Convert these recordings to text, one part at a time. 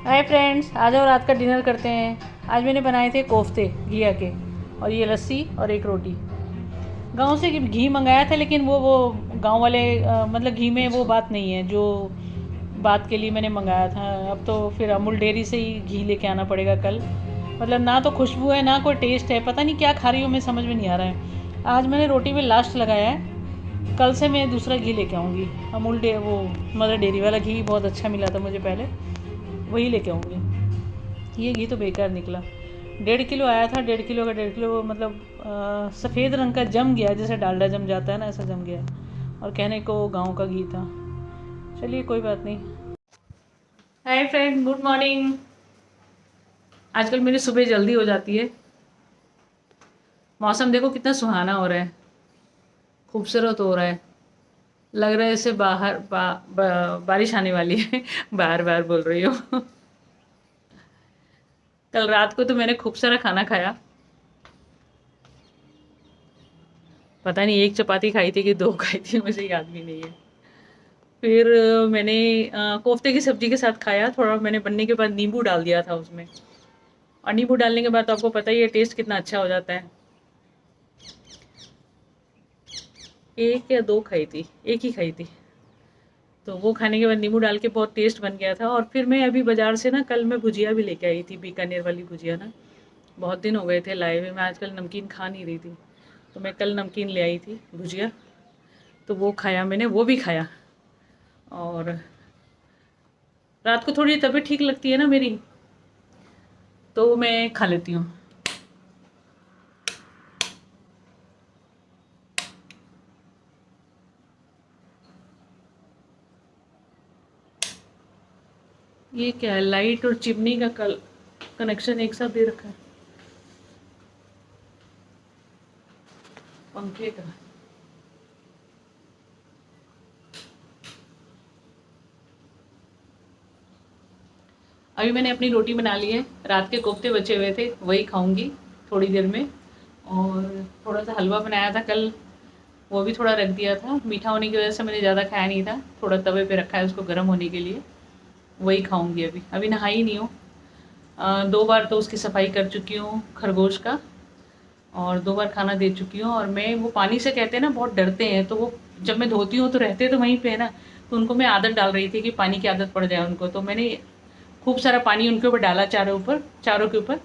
Hi friends, आ जाओ रात का डिनर करते हैं। आज मैंने बनाए थे कोफ्ते घिया के, और ये लस्सी और एक रोटी। गांव से घी मंगाया था, लेकिन वो गांव वाले मतलब घी में वो बात नहीं है जो बात के लिए मैंने मंगाया था। अब तो फिर अमूल डेयरी से ही घी लेके आना पड़ेगा कल। मतलब ना तो खुशबू है ना कोई टेस्ट है, पता नहीं क्या खा रही हूँ मैं, समझ में नहीं आ रहा है। आज मैंने रोटी में लास्ट लगाया है, कल से मैं दूसरा घी लेके आऊँगी। वो मदर डेयरी वाला घी बहुत अच्छा मिला था मुझे पहले, वही लेके आऊँगी। ये घी तो बेकार निकला। 1.5 किलो आया था, 1.5 किलो का 1.5 किलो मतलब सफ़ेद रंग का जम गया, जैसे डालडा जम जाता है ना, ऐसा जम गया। और कहने को गांव का घी था। चलिए कोई बात नहीं। Hi friend, good morning. आजकल मेरी सुबह जल्दी हो जाती है। मौसम देखो कितना सुहाना हो रहा है, खूबसूरत हो रहा है। लग रहा है जैसे बारिश आने वाली है। बार बार बोल रही हूँ। कल रात को तो मैंने खूब सारा खाना खाया। पता नहीं एक चपाती खाई थी कि दो खाई थी, मुझे याद भी नहीं है। फिर मैंने कोफ्ते की सब्जी के साथ खाया। थोड़ा मैंने बनने के बाद नींबू डाल दिया था उसमें, और नींबू डालने के बाद तो आपको पता ही है टेस्ट कितना अच्छा हो जाता है। एक या दो खाई थी, एक ही खाई थी। तो वो खाने के बाद नींबू डाल के बहुत टेस्ट बन गया था। और फिर मैं अभी बाजार से ना कल मैं भुजिया भी लेके आई थी, बीकानेर वाली भुजिया ना। बहुत दिन हो गए थे लाए हुए, मैं आजकल नमकीन खा नहीं रही थी। तो मैं कल नमकीन ले आई थी भुजिया, तो वो खाया मैंने, वो भी खाया। और रात को थोड़ी तबीयत ठीक लगती है ना मेरी, तो मैं खा लेती हूँ। ये क्या है, लाइट और चिमनी का कल कनेक्शन एक साथ दे रखा है, पंखे का। अभी मैंने अपनी रोटी बना ली है, रात के कोफ्ते बचे हुए थे, वही खाऊंगी थोड़ी देर में। और थोड़ा सा हलवा बनाया था कल, वो भी थोड़ा रख दिया था। मीठा होने की वजह से मैंने ज़्यादा खाया नहीं था, थोड़ा तवे पे रखा है उसको गर्म होने के लिए। वही खाऊंगी। अभी अभी नहाई नहीं हूँ। 2 बार तो उसकी सफाई कर चुकी हूँ खरगोश का, और 2 बार खाना दे चुकी हूँ। और मैं वो पानी से कहते हैं ना बहुत डरते हैं, तो वो जब मैं धोती हूँ तो रहते तो वहीं पे है ना। तो उनको मैं आदत डाल रही थी कि पानी की आदत पड़ जाए उनको, तो मैंने खूब सारा पानी उनके ऊपर डाला, चारों के ऊपर।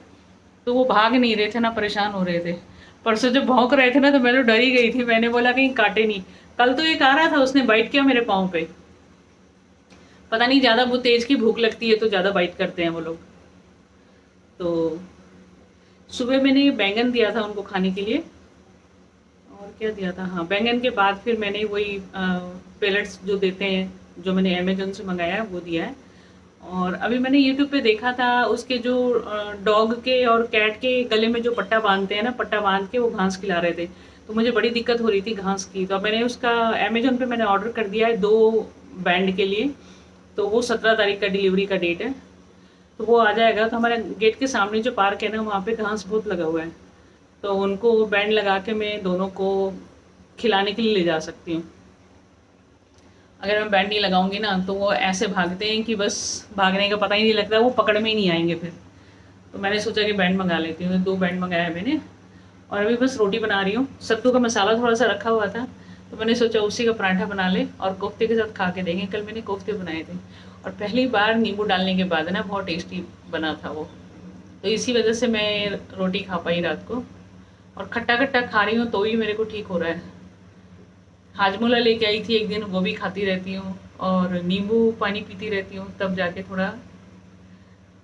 तो वो भाग नहीं रहे थे ना, परेशान हो रहे थे। परसों जब भौंक रहे थे ना, तो मैं तो डर ही गई थी, मैंने बोला कहीं काटे नहीं। कल तो एक आ रहा था, उसने बाइट किया मेरे पाँव पे। पता नहीं, ज़्यादा वो तेज की भूख लगती है तो ज़्यादा बाइट करते हैं वो लोग। तो सुबह मैंने बैंगन दिया था उनको खाने के लिए। और क्या दिया था, हाँ, बैंगन के बाद फिर मैंने वही पेलेट्स जो देते हैं, जो मैंने अमेजोन से मंगाया है, वो दिया है। और अभी मैंने यूट्यूब पे देखा था, उसके जो डॉग के और कैट के गले में जो पट्टा बांधते हैं ना, पट्टा बांध के वो घास खिला रहे थे। तो मुझे बड़ी दिक्कत हो रही थी घास की, तो मैंने उसका अमेजोन पे मैंने ऑर्डर कर दिया है 2 बैंड के लिए। तो वो 17 तारीख का डिलीवरी का डेट है। तो वो आ जाएगा। तो हमारे गेट के सामने जो पार्क है ना, वहाँ पे घास बहुत लगा हुआ है। तो उनको बैंड लगा के मैं दोनों को खिलाने के लिए ले जा सकती हूँ। अगर मैं बैंड नहीं लगाऊंगी ना, तो वो ऐसे भागते हैं कि बस भागने का पता ही नहीं लगता, वो पकड़ में ही नहीं आएंगे फिर। तो मैंने सोचा कि बैंड मंगा लेती हूँ, 2 बैंड मंगाया है मैंने। और अभी बस रोटी बना रही हूँ। सत्तू का मसाला थोड़ा सा रखा हुआ था, तो मैंने सोचा उसी का पराठा बना ले और कोफ्ते के साथ खा के देखें। कल मैंने कोफ्ते बनाए थे, और पहली बार नींबू डालने के बाद ना बहुत टेस्टी बना था वो। तो इसी वजह से मैं रोटी खा पाई रात को। और खट्टा खट्टा खा रही हूँ तो ही मेरे को ठीक हो रहा है। हाजमोला लेके आई थी एक दिन, वो भी खाती रहती हूँ। और नींबू पानी पीती रहती हूँ, तब जाके थोड़ा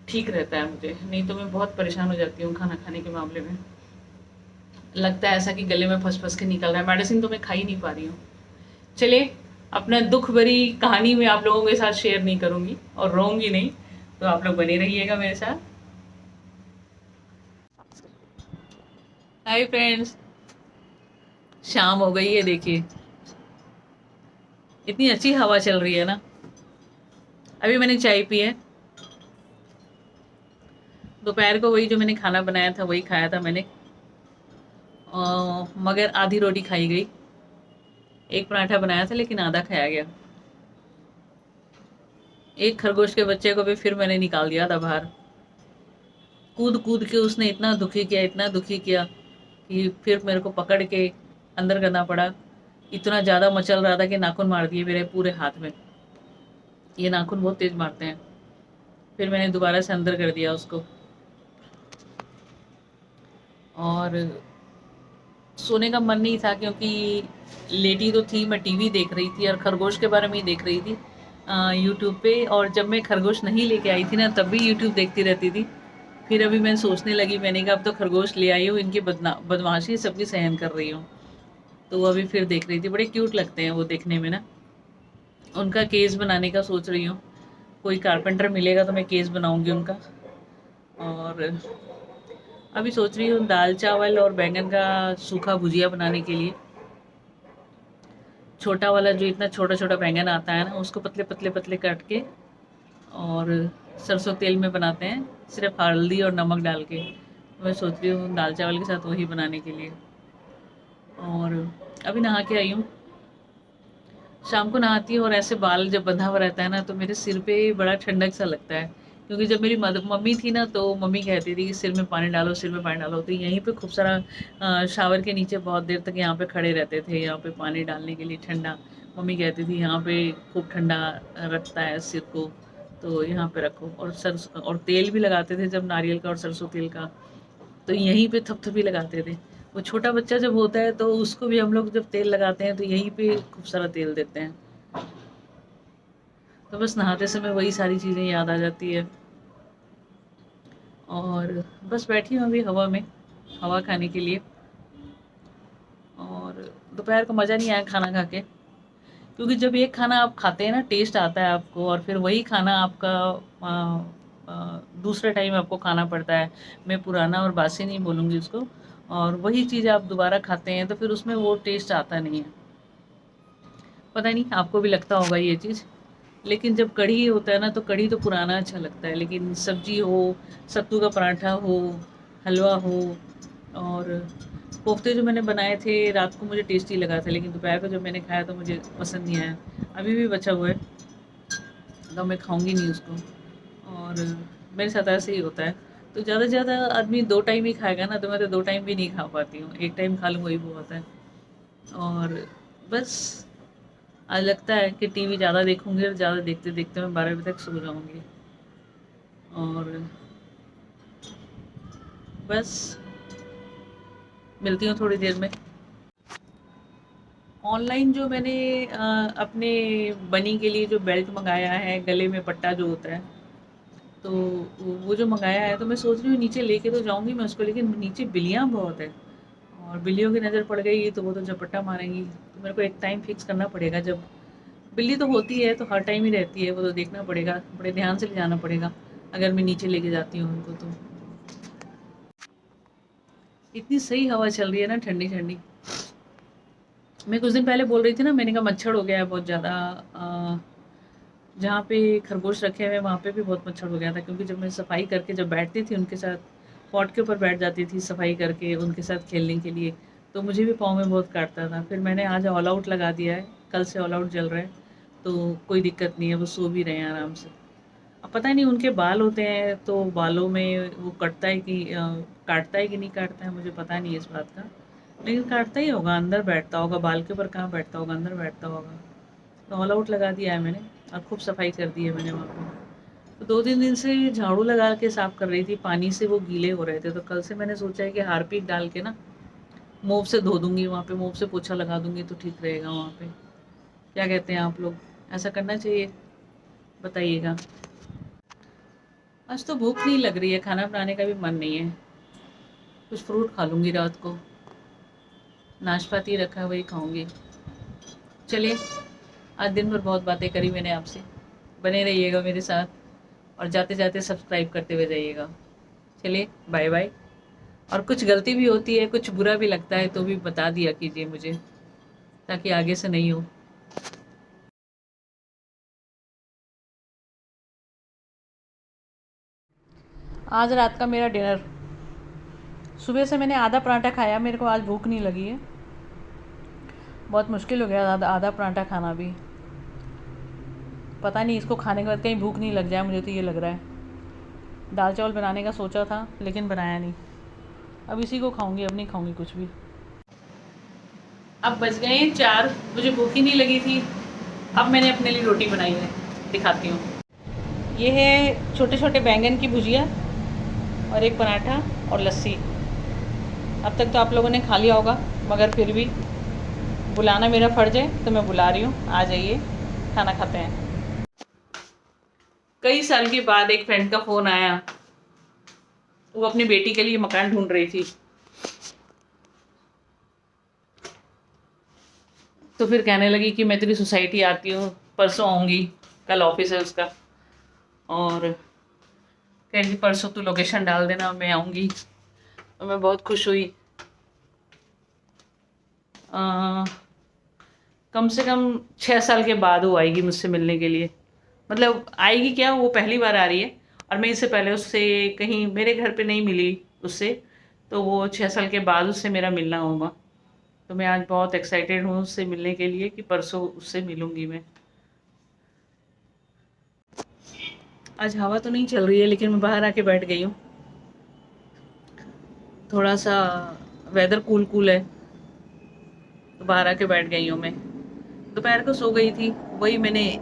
ठीक रहता है मुझे। नहीं तो मैं बहुत परेशान हो जाती हूँ खाना खाने के मामले में। लगता है ऐसा कि गले में फंस फंस के निकल रहा है। मेडिसिन तो मैं खा ही नहीं पा रही हूँ। चलिए, अपना दुख भरी कहानी मैं आप लोगों के साथ शेयर नहीं करूँगी, और रोऊंगी नहीं। तो आप लोग बने रहिएगा मेरे साथ। हाय फ्रेंड्स, शाम हो गई है, देखिए इतनी अच्छी हवा चल रही है ना। अभी मैंने चाय पी है। दोपहर को वही जो मैंने खाना बनाया था वही खाया था मैंने। मगर आधी रोटी खाई गई। एक पराठा बनाया था लेकिन आधा खाया गया। एक खरगोश के बच्चे को भी फिर मैंने निकाल दिया था बाहर। कूद कूद के उसने इतना दुखी किया, इतना दुखी किया कि फिर मेरे को पकड़ के अंदर करना पड़ा। इतना ज़्यादा मचल रहा था कि नाखून मार दिए मेरे पूरे हाथ में। ये नाखून बहुत तेज मारते हैं। फिर मैंने दोबारा से अंदर कर दिया उसको। और सोने का मन नहीं था क्योंकि लेटी तो थी, मैं टीवी देख रही थी और खरगोश के बारे में ही देख रही थी यूट्यूब पे। और जब मैं खरगोश नहीं लेके आई थी ना, तब भी यूट्यूब देखती रहती थी। फिर अभी मैं सोचने लगी, मैंने कहा अब तो खरगोश ले आई हूँ, इनकी बदमाशी सबकी सहन कर रही हूँ। तो अभी फिर देख रही थी। बड़े क्यूट लगते हैं वो देखने में ना। उनका केस बनाने का सोच रही हूँ। कोई कारपेंटर मिलेगा तो मैं केस बनाऊंगी उनका। और अभी सोच रही हूँ दाल चावल और बैंगन का सूखा भुजिया बनाने के लिए। छोटा वाला जो इतना छोटा छोटा बैंगन आता है ना, उसको पतले पतले पतले काट के और सरसों तेल में बनाते हैं, सिर्फ हल्दी और नमक डाल के। मैं सोच रही हूँ दाल चावल के साथ वही बनाने के लिए। और अभी नहा के आई हूँ। शाम को नहाती हूँ और ऐसे बाल जब बंधा हुआ रहता है ना, तो मेरे सिर पे बड़ा ठंडक सा लगता है। क्योंकि जब मेरी मम्मी थी ना, तो मम्मी कहती थी कि सिर में पानी डालो, सिर में पानी डालो। तो यहीं पे खूब सारा शावर के नीचे बहुत देर तक यहाँ पे खड़े रहते थे, यहाँ पे पानी डालने के लिए ठंडा। मम्मी कहती थी यहाँ पे खूब ठंडा रखता है सिर को, तो यहाँ पे रखो। और सरसों और तेल भी लगाते थे जब, नारियल का और सरसों तेल का। तो यहीं पे थपथपी लगाते थे। वो छोटा बच्चा जब होता है तो उसको भी हम लोग जब तेल लगाते हैं तो यहीं पे खूब सारा तेल देते हैं। तो बस नहाते समय वही सारी चीज़ें याद आ जाती है। और बस बैठी हूँ अभी हवा में, हवा खाने के लिए। और दोपहर को मज़ा नहीं आया खाना खा के, क्योंकि जब एक खाना आप खाते हैं ना, टेस्ट आता है आपको, और फिर वही खाना आपका दूसरे टाइम आपको खाना पड़ता है। मैं पुराना और बासी नहीं बोलूँगी उसको। और वही चीज़ आप दोबारा खाते हैं तो फिर उसमें वो टेस्ट आता नहीं है। पता नहीं आपको भी लगता होगा ये चीज़। लेकिन जब कढ़ी होता है ना, तो कढ़ी तो पुराना अच्छा लगता है, लेकिन सब्जी हो, सत्तू का पराठा हो, हलवा हो, और कोफ्ते जो मैंने बनाए थे रात को, मुझे टेस्टी लगा था, लेकिन दोपहर को जब मैंने खाया तो मुझे पसंद नहीं आया। अभी भी बचा हुआ है, तो मैं खाऊंगी नहीं उसको। और मेरे साथ ऐसे ही होता है। तो ज़्यादा से ज़्यादा आदमी 2 टाइम ही खाएगा ना, तो मैं तो 2 टाइम भी नहीं खा पाती हूँ। 1 टाइम खा लूँ वही बहुत है। और बस आज लगता है कि टीवी ज़्यादा देखूंगी और ज़्यादा देखते देखते मैं 12 बजे तक सो जाऊंगी। और बस मिलती हूँ थोड़ी देर में। ऑनलाइन जो मैंने अपने बनी के लिए जो बेल्ट मंगाया है, गले में पट्टा जो होता है, तो वो जो मंगाया है, तो मैं सोच रही हूँ नीचे लेके तो जाऊंगी मैं उसको, लेकिन नीचे बिल्लियाँ बहुत है और बिल्लियों की नज़र पड़ गई तो वो तो झपट्टा मारेंगी। तो मेरे को एक टाइम फिक्स करना पड़ेगा। जब बिल्ली तो होती है तो हर टाइम ही रहती है, वो तो देखना पड़ेगा, बड़े ध्यान से ले जाना पड़ेगा अगर मैं नीचे लेके जाती हूँ उनको। तो इतनी सही हवा चल रही है ना, ठंडी ठंडी। मैं कुछ दिन पहले बोल रही थी ना, मैंने कहा मच्छर हो गया है बहुत ज़्यादा। जहाँ पे खरगोश रखे हुए वहाँ पे भी बहुत मच्छर हो गया था, क्योंकि जब मैं सफाई करके जब बैठती थी उनके साथ, पॉट के ऊपर बैठ जाती थी सफाई करके उनके साथ खेलने के लिए, तो मुझे भी पाँव में बहुत काटता था। फिर मैंने आज ऑल आउट लगा दिया है, कल से ऑल आउट चल रहा है, तो कोई दिक्कत नहीं है, वो सो भी रहे हैं आराम से। अब पता नहीं उनके बाल होते हैं तो बालों में वो कटता है कि काटता है कि नहीं काटता है, मुझे पता नहीं है इस बात का। लेकिन काटता ही होगा, अंदर बैठता होगा, बाल के ऊपर कहाँ बैठता होगा, अंदर बैठता होगा। तो ऑल आउट लगा दिया है मैंने और खूब सफाई कर दी है मैंने वहाँ पे। तो 2-3 दिन से झाड़ू लगा के साफ़ कर रही थी, पानी से वो गीले हो रहे थे। तो कल से मैंने सोचा है कि हारपिक डाल के ना मोप से धो दूँगी वहाँ पे, मोप से पोछा लगा दूँगी तो ठीक रहेगा वहाँ पे। क्या कहते हैं आप लोग, ऐसा करना चाहिए? बताइएगा। आज तो भूख नहीं लग रही है, खाना बनाने का भी मन नहीं है। कुछ फ्रूट खा लूँगी रात को, नाशपाती रखा है वही खाऊँगी। चलिए, आज दिन भर बहुत बातें करी मैंने आपसे। बने रहिएगा मेरे साथ और जाते जाते सब्सक्राइब करते हुए जाइएगा। चलिए, बाय बाय। और कुछ गलती भी होती है, कुछ बुरा भी लगता है तो भी बता दिया कीजिए मुझे, ताकि आगे से नहीं हो। आज रात का मेरा डिनर, सुबह से मैंने आधा पराठा खाया, मेरे को आज भूख नहीं लगी है। बहुत मुश्किल हो गया आधा पराठा खाना भी। पता नहीं इसको खाने के बाद कहीं भूख नहीं लग जाए, मुझे तो ये लग रहा है। दाल चावल बनाने का सोचा था लेकिन बनाया नहीं। अब इसी को खाऊंगी, अब नहीं खाऊंगी कुछ भी। अब बज गए हैं 4, मुझे भूख ही नहीं लगी थी। अब मैंने अपने लिए रोटी बनाई है, दिखाती हूँ। ये है छोटे छोटे बैंगन की भुजिया और एक पराठा और लस्सी। अब तक तो आप लोगों ने खा लिया होगा, मगर फिर भी बुलाना मेरा फ़र्ज़ है तो मैं बुला रही हूँ, आ जाइए खाना खाते हैं। कई साल के बाद एक फ्रेंड का फ़ोन आया, वो अपनी बेटी के लिए मकान ढूंढ रही थी। तो फिर कहने लगी कि मैं तेरी सोसाइटी आती हूँ, परसों आऊँगी, कल ऑफिस है उसका। और कह रही परसों तू लोकेशन डाल देना, मैं आऊँगी। और मैं बहुत खुश हुई। कम से कम 6 साल के बाद वो आएगी मुझसे मिलने के लिए। मतलब आएगी क्या, वो पहली बार आ रही है। और मैं इससे पहले उससे कहीं मेरे घर पे नहीं मिली उससे, तो वो 6 साल के बाद उससे मेरा मिलना होगा। तो मैं आज बहुत एक्साइटेड हूँ उससे मिलने के लिए कि परसों उससे मिलूँगी मैं। आज हवा तो नहीं चल रही है लेकिन मैं बाहर आके बैठ गई हूँ। थोड़ा सा वेदर कूल कूल है तो बाहर आके बैठ गई हूँ मैं। दोपहर को सो गई थी, वही मैंने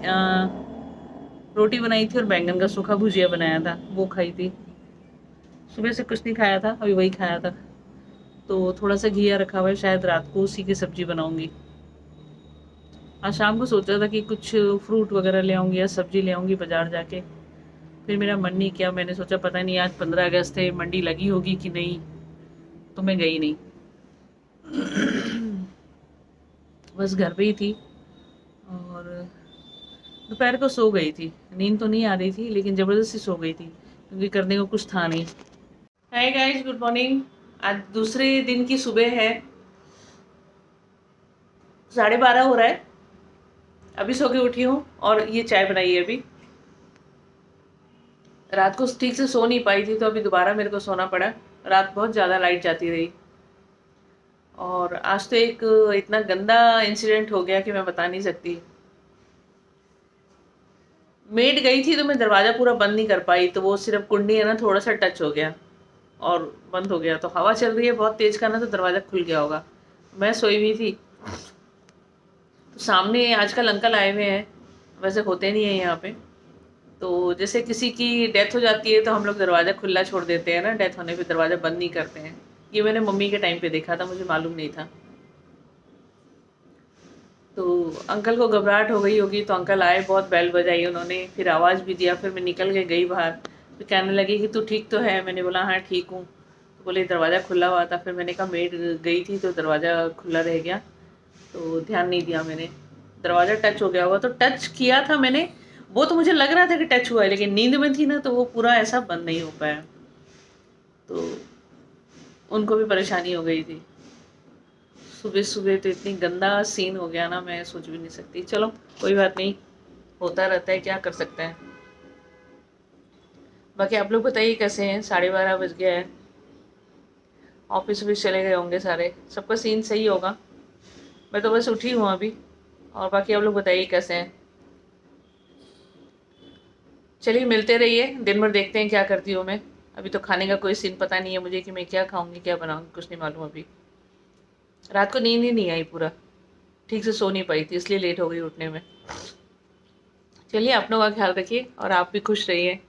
रोटी बनाई थी और बैंगन का सूखा भुजिया बनाया था, वो खाई थी। सुबह से कुछ नहीं खाया था, अभी वही खाया था। तो थोड़ा सा घिया रखा हुआ है, शायद रात को उसी की सब्जी बनाऊंगी। आज शाम को सोचा था कि कुछ फ्रूट वगैरह ले आऊंगी या सब्जी ले आऊंगी बाजार जाके। फिर मेरा मन नहीं किया, मैंने सोचा पता नहीं आज 15 अगस्त है, मंडी लगी होगी कि नहीं, तो मैं गई नहीं। बस घर पे ही थी और दोपहर को सो गई थी। नींद तो नहीं आ रही थी लेकिन ज़बरदस्ती सो गई थी क्योंकि करने को कुछ था नहीं। Hi guys, good morning. आज दूसरे दिन की सुबह है, 12:30 हो रहा है। अभी सो के उठी हूँ और ये चाय बनाई है अभी। रात को ठीक से सो नहीं पाई थी तो अभी दोबारा मेरे को सोना पड़ा। रात बहुत ज़्यादा लाइट जाती रही और आज तो एक इतना गंदा इंसिडेंट हो गया कि मैं बता नहीं सकती। मेड गई थी तो मैं दरवाज़ा पूरा बंद नहीं कर पाई, तो वो सिर्फ कुंडी है ना, थोड़ा सा टच हो गया और बंद हो गया। तो हवा चल रही है बहुत तेज़ का ना, तो दरवाज़ा खुल गया होगा। मैं सोई हुई थी तो सामने आजकल अंकल आए हुए हैं, वैसे होते नहीं है यहाँ पे। तो जैसे किसी की डेथ हो जाती है तो हम लोग दरवाज़ा खुला छोड़ देते हैं ना, डेथ होने पे दरवाज़ा बंद नहीं करते हैं। ये मैंने मम्मी के टाइम पे देखा था, मुझे मालूम नहीं था। तो अंकल को घबराहट हो गई होगी तो अंकल आए, बहुत बेल बजाई उन्होंने, फिर आवाज़ भी दिया। फिर मैं निकल के गई बाहर, फिर कहने लगी कि तू ठीक तो है? मैंने बोला हाँ ठीक हूँ। तो बोले दरवाज़ा खुला हुआ था। फिर मैंने कहा मेड गई थी तो दरवाज़ा खुला रह गया, तो ध्यान नहीं दिया मैंने। दरवाज़ा टच हो गया होगा, तो टच किया था मैंने, वो तो मुझे लग रहा था कि टच हुआ है, लेकिन नींद में थी ना तो वो पूरा ऐसा बंद नहीं हो पाया। तो उनको भी परेशानी हो गई थी। सुबह सुबह तो इतनी गंदा सीन हो गया ना, मैं सोच भी नहीं सकती। चलो कोई बात नहीं, होता रहता है, क्या कर सकते हैं। बाकी आप लोग बताइए कैसे हैं? 12:30 बज गया है, ऑफिस भी चले गए होंगे सारे, सबका सीन सही होगा। मैं तो बस उठी हूँ अभी। और बाकी आप लोग बताइए कैसे हैं। चलिए मिलते रहिए, दिन भर देखते हैं क्या करती हूँ मैं। अभी तो खाने का कोई सीन पता नहीं है मुझे कि मैं क्या खाऊंगी क्या बनाऊंगी, कुछ नहीं मालूम अभी। रात को नींद ही नहीं आई पूरा, ठीक से सो नहीं पाई थी, इसलिए लेट हो गई उठने में। चलिए अपनों का ख्याल रखिए और आप भी खुश रहिए।